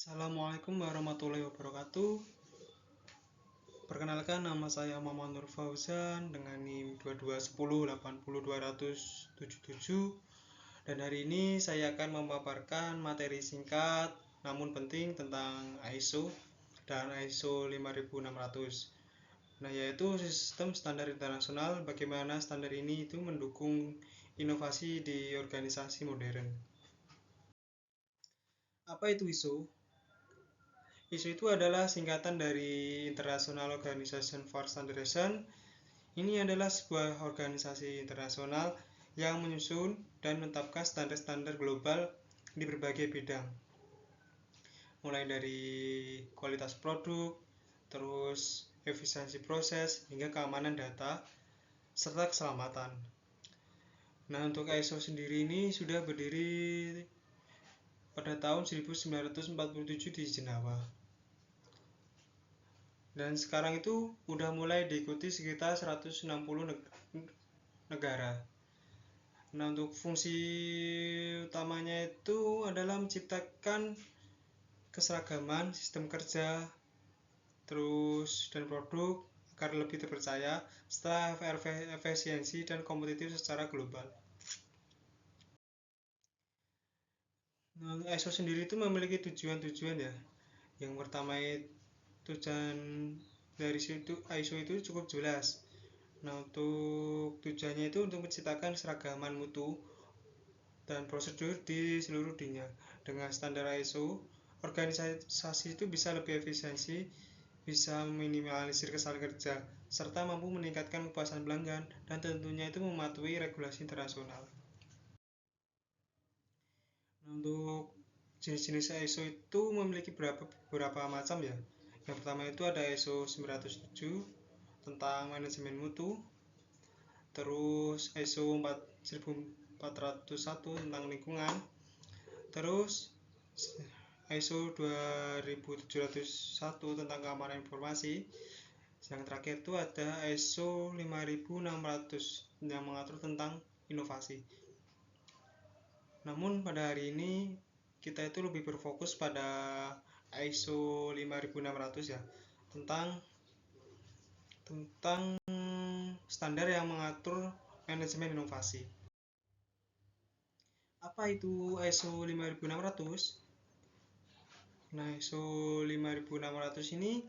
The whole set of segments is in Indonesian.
Assalamualaikum warahmatullahi wabarakatuh. Perkenalkan, nama saya Muhammad Nur Fauzan dengan NIM 2210800277. Dan hari ini saya akan memaparkan materi singkat namun penting tentang ISO dan ISO 5600. Nah, yaitu sistem standar internasional, bagaimana standar ini itu mendukung inovasi di organisasi modern. Apa itu ISO? ISO itu adalah singkatan dari International Organization for Standardization. Ini adalah sebuah organisasi internasional yang menyusun dan menetapkan standar-standar global di berbagai bidang, mulai dari kualitas produk, terus efisiensi proses, hingga keamanan data, serta keselamatan. Nah, untuk ISO sendiri ini sudah berdiri pada tahun 1947 di Jenewa. Dan sekarang itu udah mulai diikuti sekitar 160 negara. Nah, untuk fungsi utamanya itu adalah menciptakan keseragaman sistem kerja, terus dan produk agar lebih terpercaya setelah efisiensi dan kompetitif secara global. Nah, ISO sendiri itu memiliki tujuan-tujuan ya. Yang pertama, tujuan dari situ ISO itu cukup jelas. Nah, untuk tujuannya itu untuk menciptakan seragaman mutu dan prosedur di seluruh dunia. Dengan standar ISO, organisasi itu bisa lebih efisiensi, bisa meminimalisir kesalahan kerja, serta mampu meningkatkan kepuasan pelanggan, dan tentunya itu mematuhi regulasi internasional. Nah, untuk jenis-jenis ISO itu memiliki beberapa macam ya. Yang pertama itu ada ISO 907 tentang manajemen mutu, terus ISO 1401 tentang lingkungan, terus ISO 2701 tentang keamanan informasi. Yang terakhir itu ada ISO 5600 yang mengatur tentang inovasi. Namun pada hari ini kita itu lebih berfokus pada ISO 5600 ya, tentang standar yang mengatur manajemen inovasi. Apa itu ISO 5600? Nah, ISO 5600 ini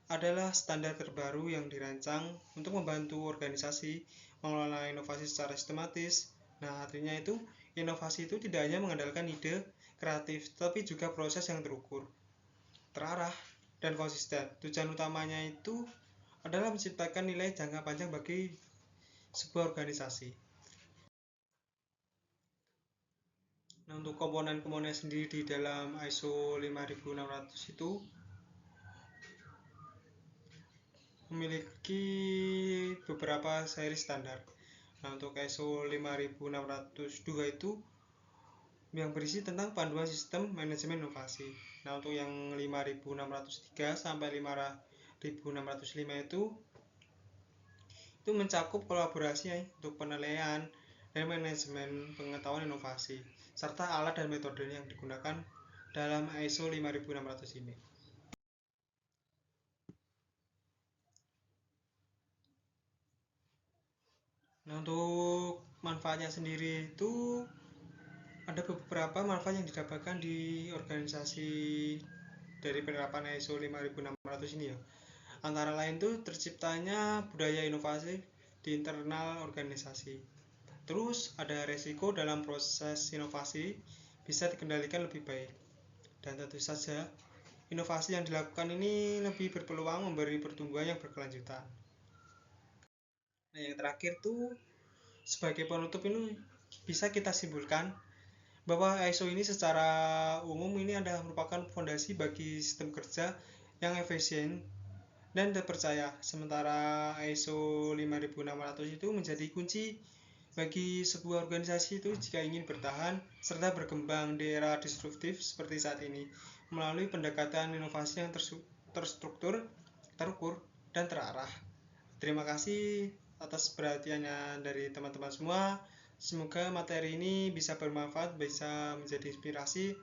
adalah standar terbaru yang dirancang untuk membantu organisasi mengelola inovasi secara sistematis. Nah, artinya itu inovasi itu tidak hanya mengandalkan ide kreatif, tapi juga proses yang terukur, terarah, dan konsisten. Tujuan utamanya itu adalah menciptakan nilai jangka panjang bagi sebuah organisasi. Nah, untuk komponen-komponen sendiri di dalam ISO 5600 itu memiliki beberapa seri standar. Nah, untuk ISO 5602 itu yang berisi tentang panduan sistem manajemen inovasi. Nah, untuk yang 5603 sampai 5605 itu mencakup kolaborasi untuk penilaian dan manajemen pengetahuan inovasi, serta alat dan metode yang digunakan dalam ISO 5600 ini. Nah, untuk manfaatnya sendiri itu ada beberapa manfaat yang didapatkan di organisasi dari penerapan ISO 5600 ini ya. Antara lain itu terciptanya budaya inovasi di internal organisasi. Terus ada resiko dalam proses inovasi bisa dikendalikan lebih baik. Dan tentu saja inovasi yang dilakukan ini lebih berpeluang memberi pertumbuhan yang berkelanjutan. Nah, yang terakhir tuh sebagai penutup ini bisa kita simpulkan bahwa ISO ini secara umum ini adalah merupakan fondasi bagi sistem kerja yang efisien dan terpercaya. Sementara ISO 5600 itu menjadi kunci bagi sebuah organisasi itu jika ingin bertahan serta berkembang di era disruptif seperti saat ini melalui pendekatan inovasi yang terstruktur, terukur, dan terarah. Terima kasih atas perhatiannya dari teman-teman semua. Semoga materi ini bisa bermanfaat, bisa menjadi inspirasi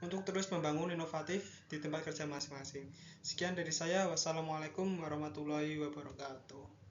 untuk terus membangun inovatif di tempat kerja masing-masing. Sekian dari saya. Wassalamualaikum warahmatullahi wabarakatuh.